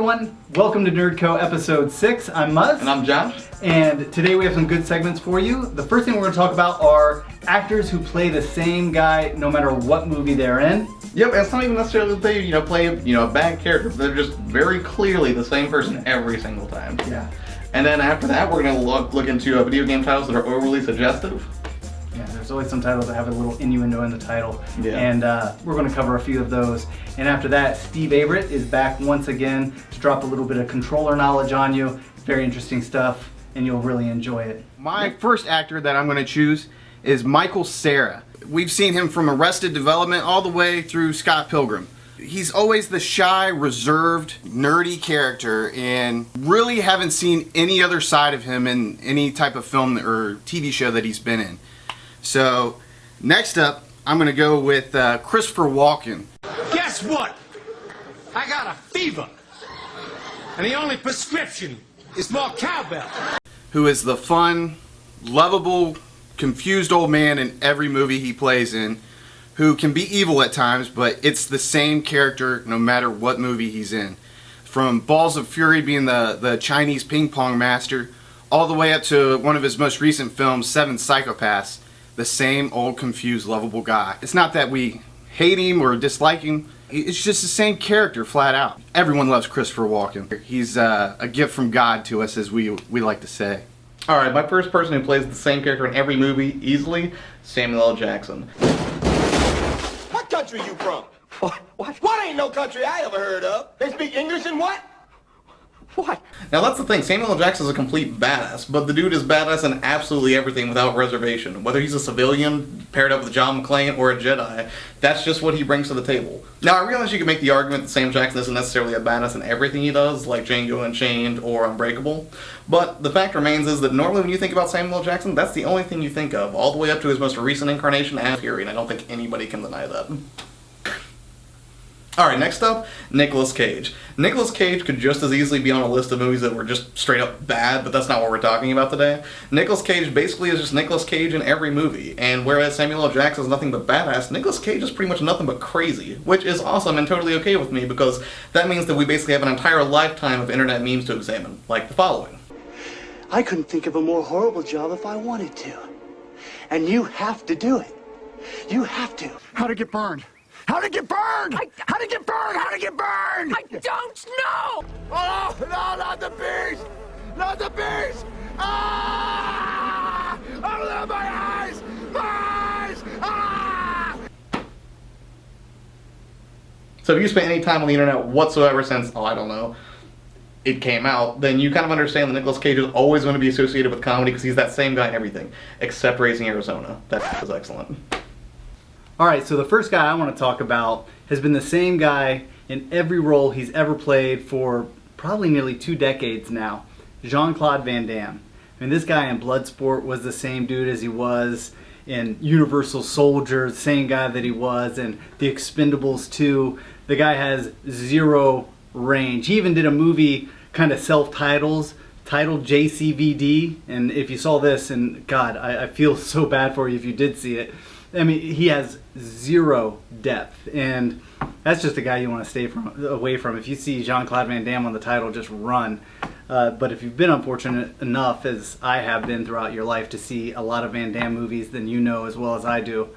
everyone, welcome to NerdKO episode 6. I'm Muzz. And I'm Josh. And today we have some good segments for you. The first thing we're going to talk about are actors who play the same guy no matter what movie they're in. Yep, and it's not even necessarily that they play a bad character. They're just very clearly the same person every single time. Yeah. And then after that, we're going to look into video game titles that are overly suggestive. Yeah, there's always some titles that have a little innuendo in the title. Yeah. And we're going to cover a few of those. And after that, Steve Averett is back once again to drop a little bit of controller knowledge on you. Very interesting stuff, and you'll really enjoy it. My first actor that I'm going to choose is Michael Cera. We've seen him from Arrested Development all the way through Scott Pilgrim. He's always the shy, reserved, nerdy character, and really haven't seen any other side of him in any type of film or TV show that he's been in. So, next up, I'm going to go with Christopher Walken. Guess what? I got a fever. And the only prescription is more cowbell. Who is the fun, lovable, confused old man in every movie he plays in, who can be evil at times, but it's the same character no matter what movie he's in. From Balls of Fury being the Chinese ping pong master, all the way up to one of his most recent films, Seven Psychopaths, the same old confused lovable guy. It's not that we hate him or dislike him, it's just the same character flat out. Everyone loves Christopher Walken. He's a gift from God to us, as we like to say. Alright, my first person who plays the same character in every movie, easily, Samuel L. Jackson. What country you from? What ain't no country I ever heard of? They speak English and what? What? Now that's the thing, Samuel L. Jackson is a complete badass, but the dude is badass in absolutely everything without reservation. Whether he's a civilian paired up with John McClane or a Jedi, that's just what he brings to the table. Now I realize you can make the argument that Sam Jackson isn't necessarily a badass in everything he does, like Django Unchained or Unbreakable, but the fact remains is that normally when you think about Samuel L. Jackson, that's the only thing you think of, all the way up to his most recent incarnation as Fury, and I don't think anybody can deny that. Alright, next up, Nicolas Cage. Nicolas Cage could just as easily be on a list of movies that were just straight up bad, but that's not what we're talking about today. Nicolas Cage basically is just Nicolas Cage in every movie, and whereas Samuel L. Jackson is nothing but badass, Nicolas Cage is pretty much nothing but crazy, which is awesome and totally okay with me because that means that we basically have an entire lifetime of internet memes to examine, like the following. I couldn't think of a more horrible job if I wanted to. And you have to do it. You have to. How to get burned? How to get burned? How to get burned? How to get burned? I don't know! Oh, no, not the bees! Not the bees! Ah! Oh, my eyes! My eyes! Ah! So if you spent any time on the internet whatsoever since, I don't know, it came out, then you kind of understand that Nicolas Cage is always going to be associated with comedy because he's that same guy in everything, except Raising Arizona. That was excellent. Alright, so the first guy I want to talk about has been the same guy in every role he's ever played for probably nearly 2 decades now. Jean-Claude Van Damme. I mean, this guy in Bloodsport was the same dude as he was in Universal Soldier, the same guy that he was in The Expendables 2. The guy has zero range. He even did a movie kind of self-titled JCVD, and if you saw this, and God, I feel so bad for you if you did see it. I mean, he has zero depth, and that's just a guy you want to stay away from. If you see Jean-Claude Van Damme on the title, just run. But if you've been unfortunate enough, as I have been throughout your life, to see a lot of Van Damme movies, then you know as well as I do,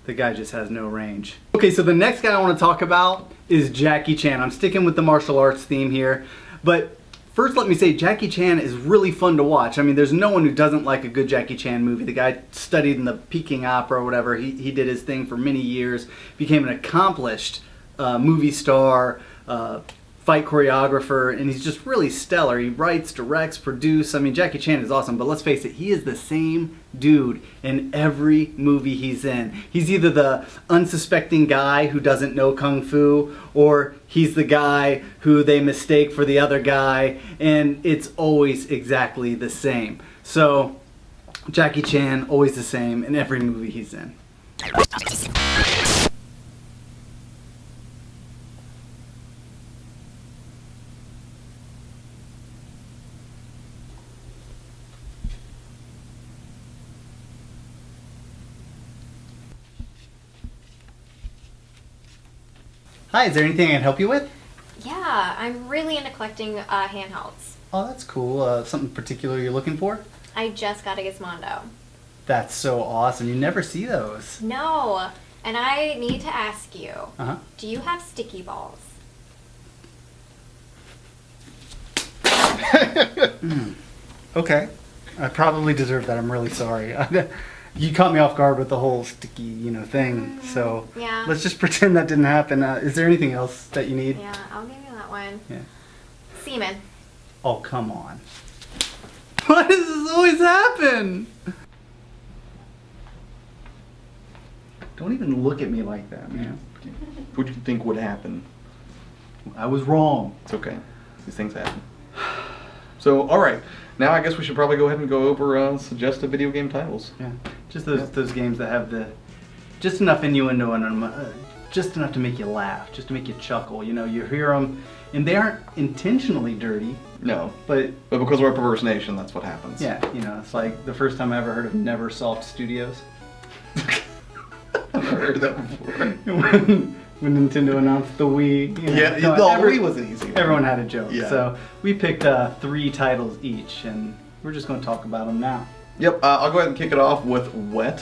the guy just has no range. Okay, so the next guy I want to talk about is Jackie Chan. I'm sticking with the martial arts theme here, but first, let me say Jackie Chan is really fun to watch. I mean, there's no one who doesn't like a good Jackie Chan movie. The guy studied in the Peking Opera or whatever. He did his thing for many years, became an accomplished movie star, fight choreographer, and he's just really stellar. He writes, directs, produces. I mean, Jackie Chan is awesome, but let's face it, he is the same dude in every movie he's in. He's either the unsuspecting guy who doesn't know Kung Fu, or he's the guy who they mistake for the other guy, and it's always exactly the same. So, Jackie Chan, always the same in every movie he's in. Hi, is there anything I can help you with? Yeah, Yeah, I'm really into collecting handhelds. Oh, that's cool. Something particular you're looking for? I just got a Gizmondo. That's so awesome. You never see those. No, and I need to ask you, Uh-huh. do you have sticky balls? Okay. I probably deserve that. I'm really sorry. You caught me off guard with the whole sticky, thing. So Yeah. let's just pretend that didn't happen. Is there anything else that you need? Yeah, I'll give you that one. Yeah. Semen. Oh, come on. Why does this always happen? Don't even look at me like that, man. What do you think would happen? I was wrong. It's okay. These things happen. So, all right. Now I guess we should probably go ahead and go over suggestive video game titles. Yeah. Just those games that have just enough innuendo in them, just enough to make you laugh, just to make you chuckle. You hear them, and they aren't intentionally dirty. No. But because we're a perverse nation, that's what happens. yeah, it's like the first time I ever heard of Neversoft Studios. I've never heard that before. when Nintendo announced the Wii. Yeah, the Wii was an easy one. Everyone had a joke. Yeah. So we picked 3 titles each, and we're just going to talk about them now. Yep, I'll go ahead and kick it off with Wet,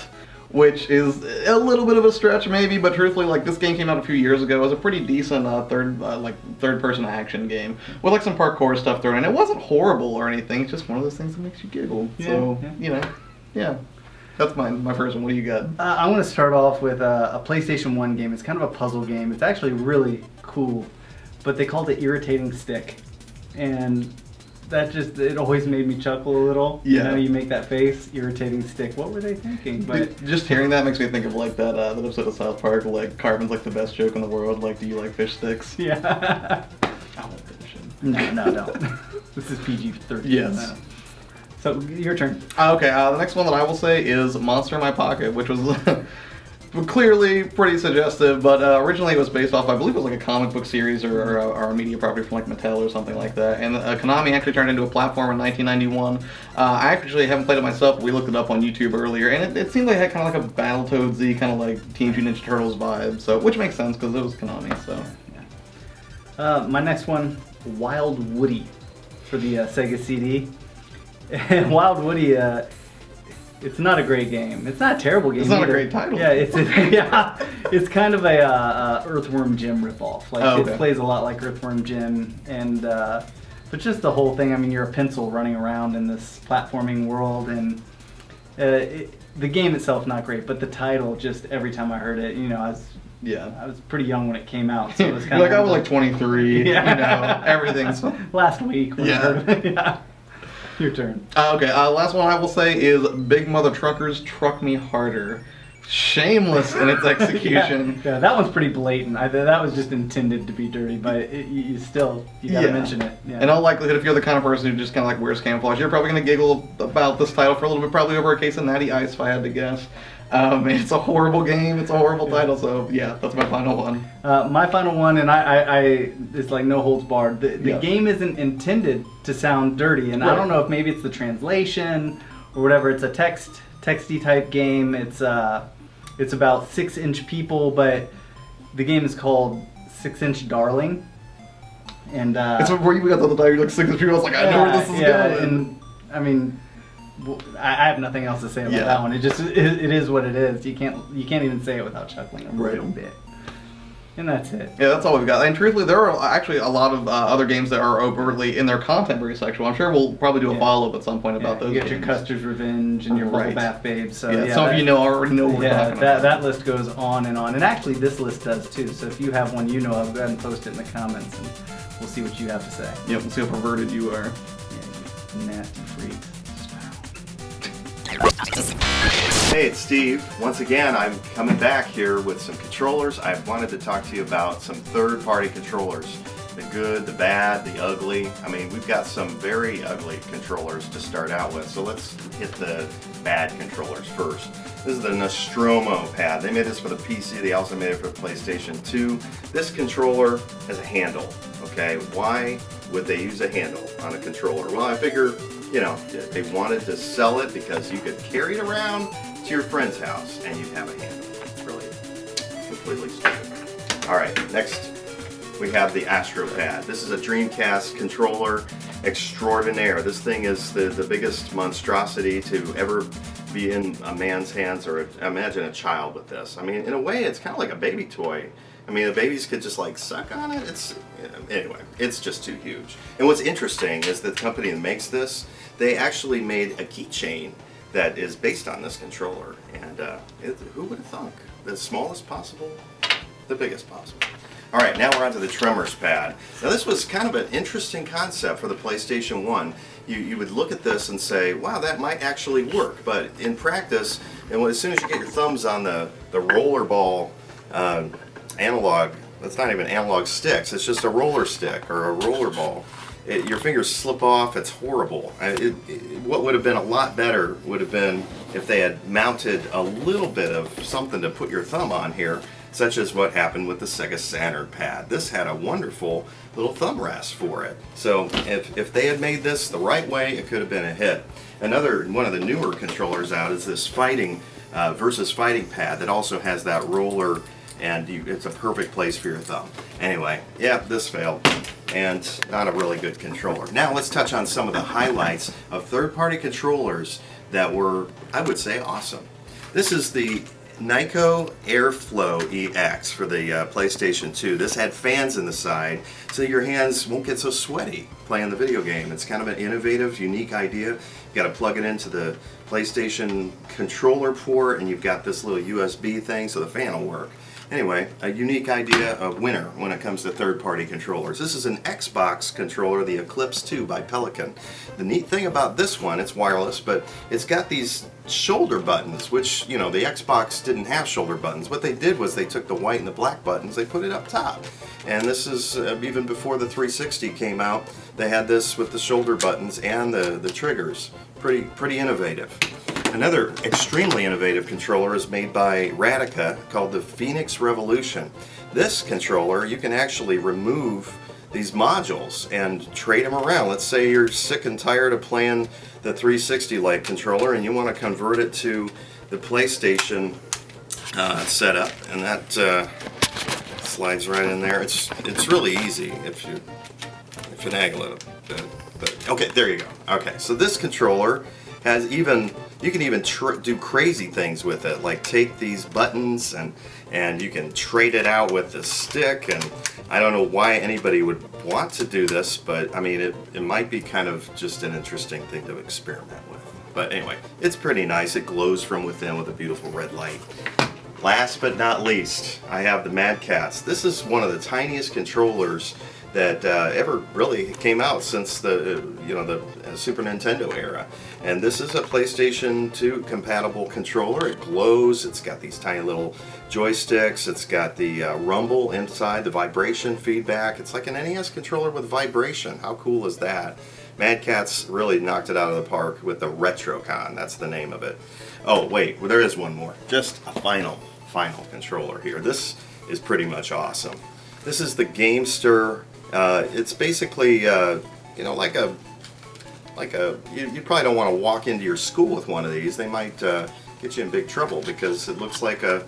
which is a little bit of a stretch maybe, but truthfully, like, this game came out a few years ago. It was a pretty decent third-person action game with some parkour stuff thrown in. It wasn't horrible or anything. It's just one of those things that makes you giggle. Yeah, So yeah. yeah. That's my first one. What do you got? I want to start off with a PlayStation 1 game. It's kind of a puzzle game. It's actually really cool, but they called it Irritating Stick. And that it always made me chuckle a little. Yeah. You make that face, Irritating Stick. What were they thinking? But Just hearing that makes me think of that episode of South Park, Carmen's the best joke in the world. Do you like fish sticks? yeah. I won't finish it. No. This is PG-13. Yes. No. So, your turn. Okay, the next one that I will say is Monster in My Pocket, which was clearly pretty suggestive, but originally it was based off, I believe it was a comic book series or a media property from Mattel or something like that. And Konami actually turned into a platform in 1991. I actually haven't played it myself, but we looked it up on YouTube earlier, and it seemed like it had kind of a Battletoads-y, kind of Teenage Mutant Ninja Turtles vibe, so which makes sense because it was Konami, so. Yeah. My next one, Wild Woody, for the Sega CD. And Wild Woody, it's not a great game. It's not a terrible game. It's not either. a great title. Yeah, it's kind of a Earthworm Jim ripoff. It plays a lot like Earthworm Jim, and but just the whole thing. I mean, you're a pencil running around in this platforming world, and the game itself not great, but the title, just every time I heard it, I was pretty young when it came out, so it was kind of I was 23. Yeah. Everything's last week when I heard of it. Yeah. Your turn. Okay, last one I will say is Big Mother Truckers Truck Me Harder. Shameless in its execution. Yeah, that one's pretty blatant. That was just intended to be dirty, but you gotta mention it. Yeah. In all likelihood, if you're the kind of person who just kind of wears camouflage, you're probably going to giggle about this title for a little bit, probably over a case of Natty Ice if I had to guess. It's a horrible game. It's a horrible title. So yeah, that's my final one. My final one, and it's no holds barred. The game isn't intended to sound dirty, and I don't know if maybe it's the translation or whatever. It's a texty type game. It's about 6-inch people, but the game is called 6-Inch Darling. And it's where you got the title, you're 6-inch people. I was I know where this is going. And I mean, I have nothing else to say about that one. It is what it is. You can't even say it without chuckling a little bit. And that's it. Yeah, that's all we've got. And truthfully, there are actually a lot of other games that are overtly in their content very sexual. I'm sure we'll probably do a follow-up at some point about those. You got games. your Custer's Revenge and your Bubble Bath Babes. So some of you already know what we're talking about. That list goes on and on. And actually, this list does too. So if you have one you know of, go ahead and post it in the comments, and we'll see what you have to say. Yep, we'll see how perverted you are. Yeah, you nasty freaks. Hey, it's Steve. Once again, I'm coming back here with some controllers. I wanted to talk to you about some third-party controllers. The good, the bad, the ugly. I mean, we've got some very ugly controllers to start out with, so let's hit the bad controllers first. This is the Nostromo pad. They made this for the PC. They also made it for the PlayStation 2. This controller has a handle, okay? Why would they use a handle on a controller? Well, I figure, they wanted to sell it because you could carry it around to your friend's house and you'd have a handle. It's really completely stupid. All right, next we have the Astro Pad. This is a Dreamcast controller extraordinaire. This thing is the biggest monstrosity to ever be in a man's hands, or imagine a child with this. I mean, in a way, it's kind of like a baby toy. I mean, the babies could just like suck on it. It's, anyway, it's just too huge. And what's interesting is the company that makes this, they actually made a keychain that is based on this controller. And who would have thunk? The smallest possible, the biggest possible. All right, now we're on to the Tremors pad. Now this was kind of an interesting concept for the PlayStation 1. You would look at this and say, wow, that might actually work. But in practice, and as soon as you get your thumbs on the rollerball analog, that's not even analog sticks, it's just a roller stick or a roller ball. Your fingers slip off, it's horrible. What would have been a lot better would have been if they had mounted a little bit of something to put your thumb on here, such as what happened with the Sega Saturn pad. This had a wonderful little thumb rest for it. So if they had made this the right way, it could have been a hit. Another one of the newer controllers out is this fighting versus fighting pad that also has that roller, and it's a perfect place for your thumb. Anyway, yeah, this failed, and not a really good controller. Now let's touch on some of the highlights of third-party controllers that were, I would say, awesome. This is the NerdKO Airflow EX for the PlayStation 2. This had fans in the side, so your hands won't get so sweaty playing the video game. It's kind of an innovative, unique idea. You got to plug it into the PlayStation controller port, and you've got this little USB thing, so the fan will work. Anyway, a unique idea, a winner when it comes to third-party controllers. This is an Xbox controller, the Eclipse 2 by Pelican. The neat thing about this one, it's wireless, but it's got these shoulder buttons, which, you know, the Xbox didn't have shoulder buttons. What they did was they took the white and the black buttons, they put it up top. And this is, even before the 360 came out, they had this with the shoulder buttons and the triggers. Pretty innovative. Another extremely innovative controller is made by Radica called the Phoenix Revolution. This controller, you can actually remove these modules and trade them around. Let's say you're sick and tired of playing the 360-like controller and you want to convert it to the PlayStation setup, and that slides right in there. It's really easy if you finagle it a bit. But okay, there you go. Okay, so this controller has you can even do crazy things with it, like take these buttons and you can trade it out with the stick, and I don't know why anybody would want to do this, but I mean it might be kind of just an interesting thing to experiment with. But anyway, it's pretty nice. It glows from within with a beautiful red light. Last but not least, I have the Mad Catz. This is one of the tiniest controllers that ever really came out since the Super Nintendo era. And this is a PlayStation 2 compatible controller. It glows. It's got these tiny little joysticks. It's got the rumble inside, the vibration feedback. It's like an NES controller with vibration. How cool is that? Mad Catz really knocked it out of the park with the Retrocon. That's the name of it. Oh wait, well, there is one more. Just a final controller here. This is pretty much awesome. This is the Gamester. It's basically, like you probably don't want to walk into your school with one of these. They might get you in big trouble because it looks like a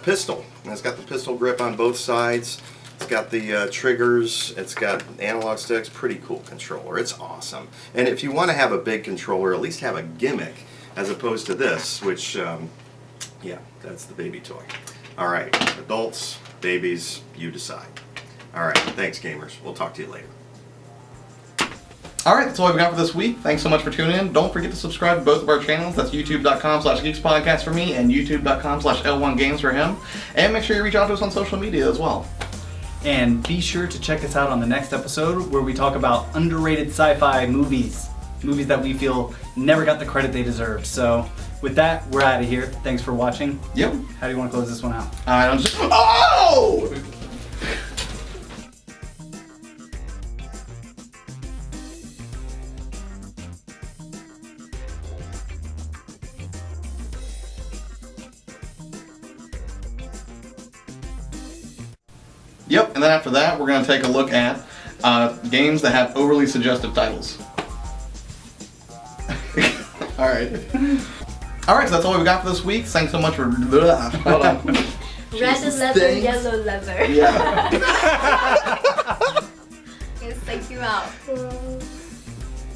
pistol. And it's got the pistol grip on both sides. It's got the triggers. It's got analog sticks. Pretty cool controller. It's awesome. And if you want to have a big controller, at least have a gimmick as opposed to this, which, yeah, that's the baby toy. All right, adults, babies, you decide. All right, thanks gamers. We'll talk to you later. Alright, that's all we've got for this week. Thanks so much for tuning in. Don't forget to subscribe to both of our channels. That's youtube.com/geekspodcast for me and youtube.com/L1games for him. And make sure you reach out to us on social media as well. And be sure to check us out on the next episode where we talk about underrated sci-fi movies. Movies that we feel never got the credit they deserved. So with that, we're out of here. Thanks for watching. Yep. How do you want to close this one out? Oh! Yep, and then after that, we're going to take a look at games that have overly suggestive titles. Alright. Alright, so that's all we've got for this week. Thanks so much for... Hold on. Red leather, yellow leather. Yeah. Takes you out.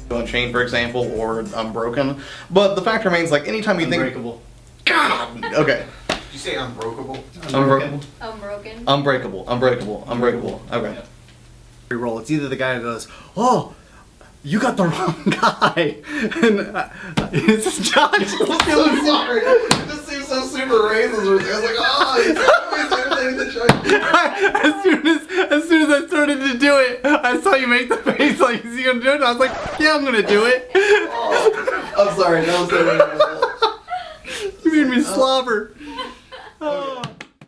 Unchained, for example, or Unbroken. But the fact remains, like, anytime you think... Unbreakable. God! Okay. Did you say unbrokeable? Unbroken. Unbroken. Unbreakable. Okay. Every role, it's either the guy who goes, "Oh, you got the wrong guy," and it's just Josh. I'm so sorry. It just seems so super racist. I was like, oh, he's always everything the choice. as soon as I started to do it, I saw you make the face like, "Is he gonna do it?" And I was like, "Yeah, I'm gonna do it." I'm sorry. That was so racist. You made me slobber.